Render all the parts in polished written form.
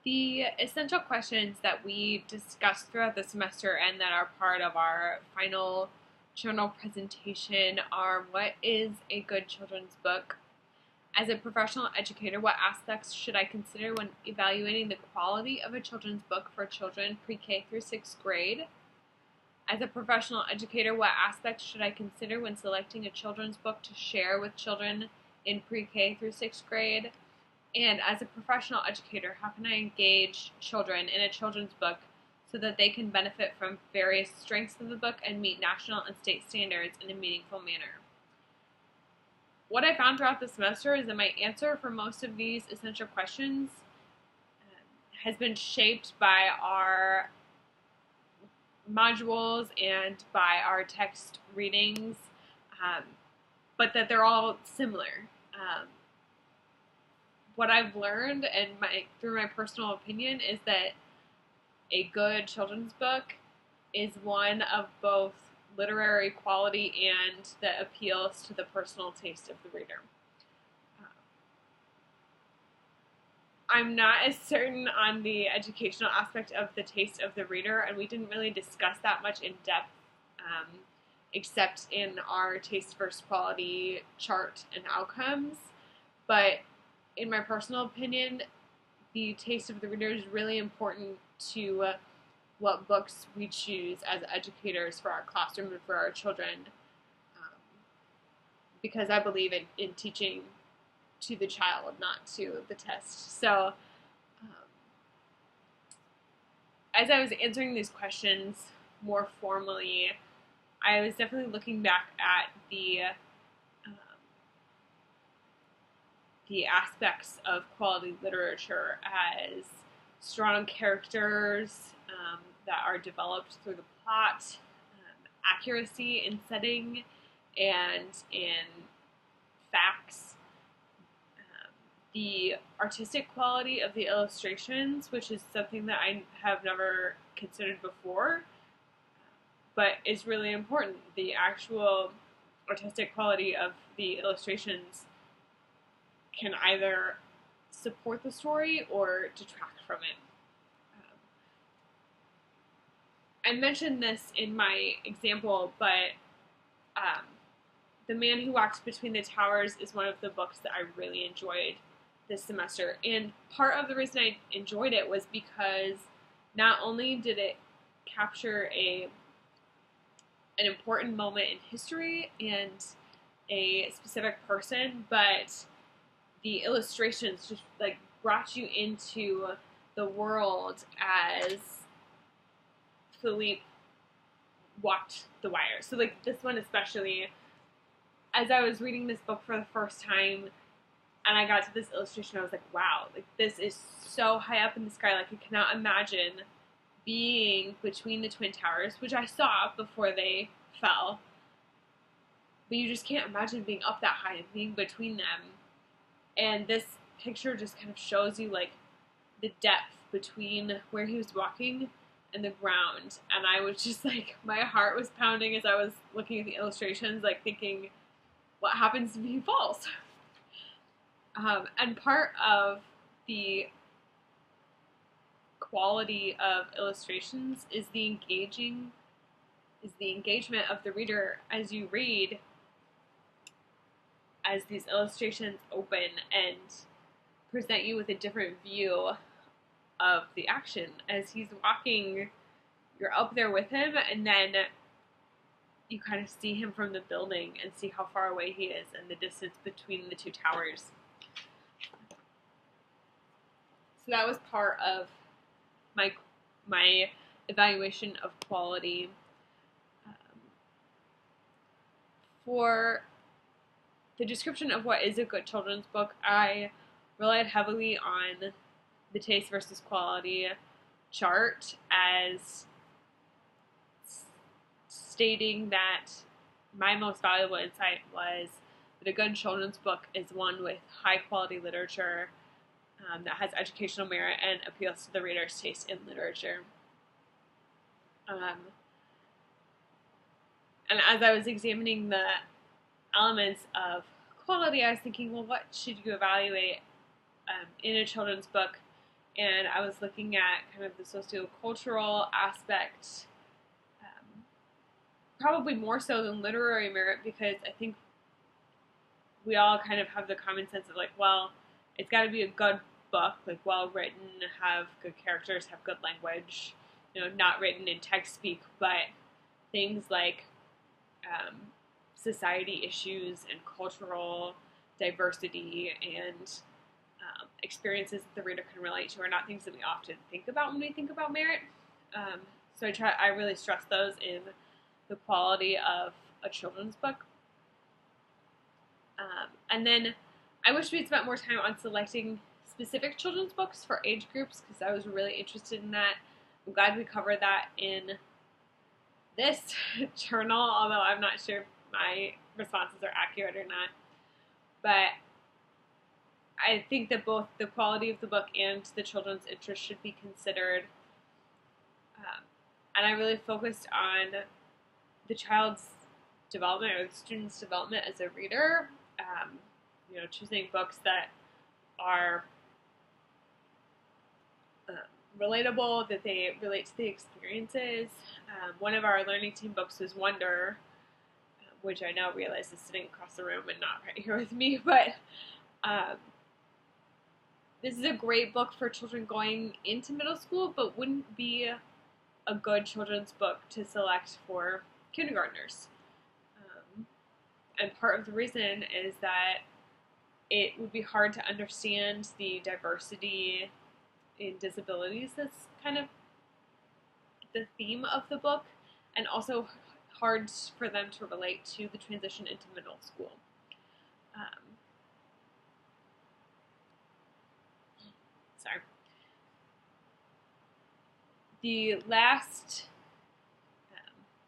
The essential questions that we discussed throughout the semester and that are part of our final journal presentation are: what is a good children's book? As a professional educator, what aspects should I consider when evaluating the quality of a children's book for children pre-K through 6th grade? As a professional educator, what aspects should I consider when selecting a children's book to share with children in pre-K through 6th grade? And as a professional educator, how can I engage children in a children's book so that they can benefit from various strengths of the book and meet national and state standards in a meaningful manner? What I found throughout the semester is that my answer for most of these essential questions has been shaped by our modules and by our text readings, but that they're all similar. What I've learned and through my personal opinion is that a good children's book is one of both literary quality and that appeals to the personal taste of the reader. I'm not as certain on the educational aspect of the taste of the reader, and we didn't really discuss that much in depth, except in our taste versus quality chart and outcomes. But in my personal opinion, the taste of the reader is really important to what books we choose as educators for our classroom and for our children, because I believe in teaching to the child, not to the test. So as I was answering these questions more formally, I was definitely looking back at the aspects of quality literature as strong characters that are developed through the plot, accuracy in setting and in facts, the artistic quality of the illustrations, which is something that I have never considered before, but is really important. The actual artistic quality of the illustrations can either support the story or detract from it. I mentioned this in my example, but The Man Who Walks Between the Towers is one of the books that I really enjoyed this semester. And part of the reason I enjoyed it was because not only did it capture an important moment in history and a specific person, but the illustrations just like brought you into the world as Philippe walked the wire. So like this one especially, as I was reading this book for the first time and I got to this illustration, I was like, wow, like this is so high up in the sky. Like I cannot imagine being between the Twin Towers, which I saw before they fell. But you just can't imagine being up that high and being between them. And this picture just kind of shows you like the depth between where he was walking and the ground. And I was just like, my heart was pounding as I was looking at the illustrations, like thinking, what happens if he falls? And part of the quality of illustrations is the engagement of the reader as you read, as these illustrations open and present you with a different view of the action. As he's walking, you're up there with him, and then you kind of see him from the building and see how far away he is and the distance between the two towers. So that was part of my evaluation of quality. For the description of what is a good children's book, I relied heavily on the taste versus quality chart as stating that my most valuable insight was that a good children's book is one with high quality literature that has educational merit and appeals to the reader's taste in literature. And as I was examining the elements of quality, I was thinking, well, what should you evaluate in a children's book? and I was looking at kind of the sociocultural aspect, probably more so than literary merit, because I think we all kind of have the common sense of like, well, it's got to be a good book, like well written, have good characters, have good language, not written in text speak, but things like society issues and cultural diversity and experiences that the reader can relate to are not things that we often think about when we think about merit. So I really stress those in the quality of a children's book. And then I wish we'd spent more time on selecting specific children's books for age groups, because I was really interested in that. I'm glad we covered that in this journal, although I'm not sure if my responses are accurate or not. But I think that both the quality of the book and the children's interest should be considered. And I really focused on the child's development or the student's development as a reader. Choosing books that are relatable, that they relate to the experiences. One of our learning team books was Wonder, which I now realize is sitting across the room and not right here with me, but this is a great book for children going into middle school, but wouldn't be a good children's book to select for kindergartners. And part of the reason is that it would be hard to understand the diversity in disabilities that's kind of the theme of the book, and also hard for them to relate to the transition into middle school. The last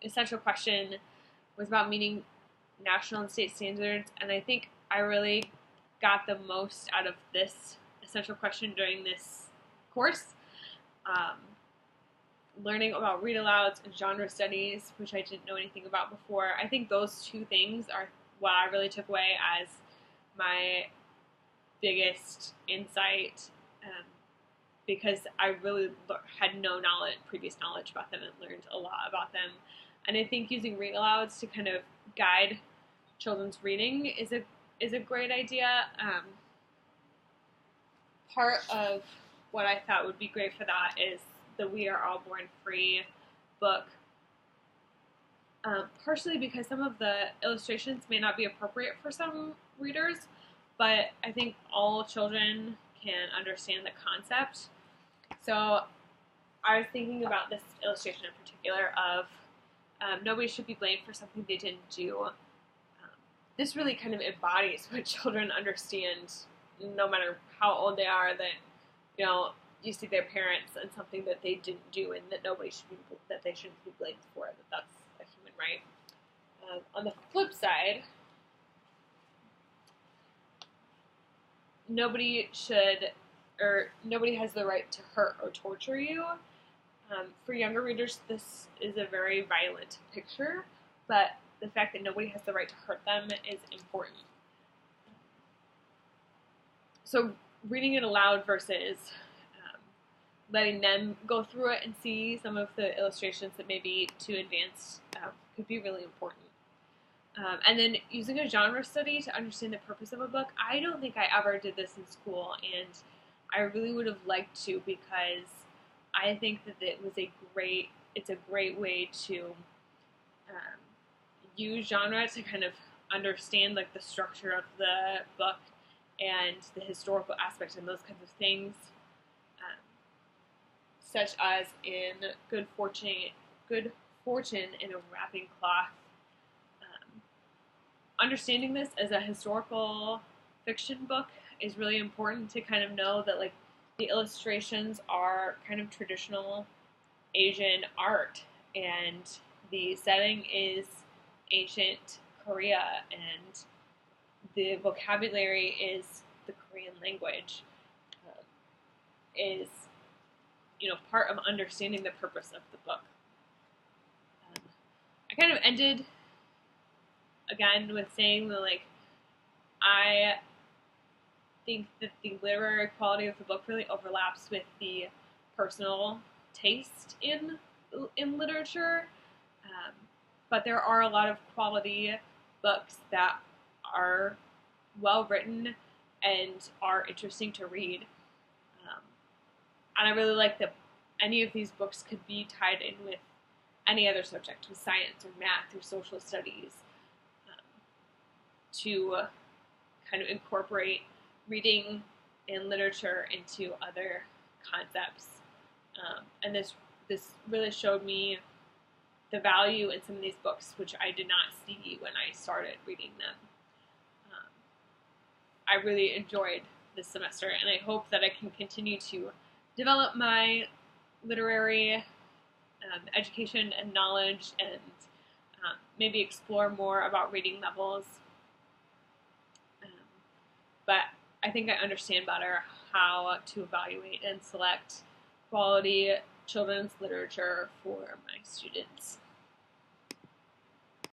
essential question was about meeting national and state standards, and I think I really got the most out of this essential question during this course. Learning about read-alouds and genre studies, which I didn't know anything about before. I think those two things are what I really took away as my biggest insight, because I really had no previous knowledge about them, and learned a lot about them. And I think using read-alouds to kind of guide children's reading is a great idea. Part of what I thought would be great for that is the We Are All Born Free book, partially because some of the illustrations may not be appropriate for some readers, but I think all children can understand the concept. So I was thinking about this illustration in particular of nobody should be blamed for something they didn't do. This really kind of embodies what children understand, no matter how old they are, that you see their parents and something that they didn't do, and that they shouldn't be blamed for it. That that's a human right. On the flip side, nobody has the right to hurt or torture you. For younger readers, this is a very violent picture, but the fact that nobody has the right to hurt them is important. So reading it aloud versus letting them go through it and see some of the illustrations that may be too advanced could be really important. And then using a genre study to understand the purpose of a book. I don't think I ever did this in school, and I really would have liked to, because I think that it's a great way to use genre to kind of understand like the structure of the book and the historical aspect and those kinds of things, such as in Good Fortune in a Wrapping Cloth. Understanding this as a historical fiction book is really important to kind of know that like the illustrations are kind of traditional Asian art, and the setting is ancient Korea, and the vocabulary is the Korean language, is part of understanding the purpose of the book. I kind of ended again with saying that I think that the literary quality of the book really overlaps with the personal taste in literature. Um, but there are a lot of quality books that are well written and are interesting to read. Um, and I really like that any of these books could be tied in with any other subject, with science or math or social studies, to kind of incorporate reading and literature into other concepts. And this really showed me the value in some of these books, which I did not see when I started reading them. I really enjoyed this semester, and I hope that I can continue to develop my literary education and knowledge, and maybe explore more about reading levels. But I think I understand better how to evaluate and select quality children's literature for my students.